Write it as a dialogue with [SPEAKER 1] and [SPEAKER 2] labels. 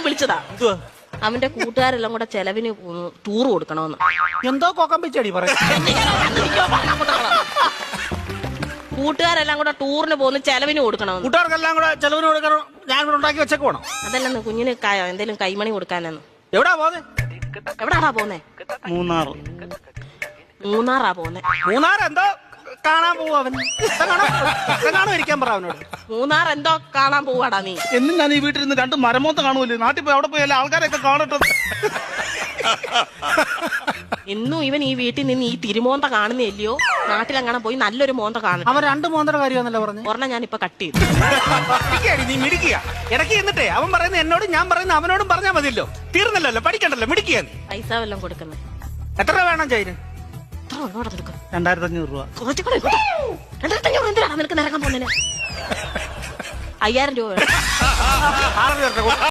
[SPEAKER 1] വിളിച്ചതാ. അവന്റെ കൂട്ടുകാരെല്ലാം കൂടെ ചെലവിന് ടൂർ കൊടുക്കണമെന്ന്.
[SPEAKER 2] എന്തോ കോക്കമ്പിച്ചടി പറയാം.
[SPEAKER 1] കൂട്ടുകാരെല്ലാം കൂടെ ടൂറിന് പോകുന്ന ചെലവിന് കൊടുക്കണമെന്ന്.
[SPEAKER 2] കൂട്ടുകാർക്കെല്ലാം കൂടെ ചെലവിന് കൊടുക്കണം. ഞാൻ ഇവിടെ ഉണ്ടാക്കി വെച്ചേക്ക് പോണം.
[SPEAKER 1] അതല്ലെന്ന് കുഞ്ഞിന് എന്തേലും കൈമണി കൊടുക്കാനെന്ന്.
[SPEAKER 2] എവിടാ പോന്നെ?
[SPEAKER 1] എവിടാടാ പോന്നെ? മൂന്നാറാ പോന്നെ.
[SPEAKER 2] മൂന്നാർ എന്തോ കാണാൻ പോവാ അവൻ. കാണാൻ ഇരിക്കാൻ പറ അവനോട്.
[SPEAKER 1] മൂന്നാർ എന്തോ കാണാൻ പോവാടാ നീ.
[SPEAKER 3] എന്നും ഞാൻ ഈ വീട്ടിൽ നിന്ന് 2 മരമോത്ത കാണുമല്ലോ. നാട്ടിൽ പോയി അവിടെ പോയി എല്ലാ ആൾക്കാരെയൊക്കെ കാണട്ടെ.
[SPEAKER 1] ഇന്നും ഇവൻ ഈ വീട്ടിൽ നിന്ന് ഈ തിരുമോന്ത കാണുന്നില്ലയോ? നാട്ടിലെങ്ങനെ പോയി നല്ലൊരു മോന്ത കാണും.
[SPEAKER 2] അവൻ 2 മോന്തയുടെ കാര്യമാണല്ലോ പറഞ്ഞു.
[SPEAKER 1] ഒരെണ്ണം ഞാൻ ഇപ്പൊ കട്ട് ചെയ്തു.
[SPEAKER 2] നീ മിടിക്കുക. ഇടയ്ക്ക് എന്നിട്ടേ അവൻ പറയുന്നത് എന്നോടും ഞാൻ പറയുന്നത് അവനോടും പറഞ്ഞാൽ മതിയല്ലോ. തീർന്നല്ലോ, പഠിക്കണ്ടല്ലോ, മിടിക്കുക.
[SPEAKER 1] പൈസ വല്ലതും കൊടുക്കുന്നത്
[SPEAKER 2] എത്ര രൂപ വേണം ചൈന്?
[SPEAKER 3] 2500 രൂപ.
[SPEAKER 1] 2500 എന്തിനാണ് നിനക്ക് നിരക്കാൻ പോകുന്നതിന്? 5000 രൂപ വേണം.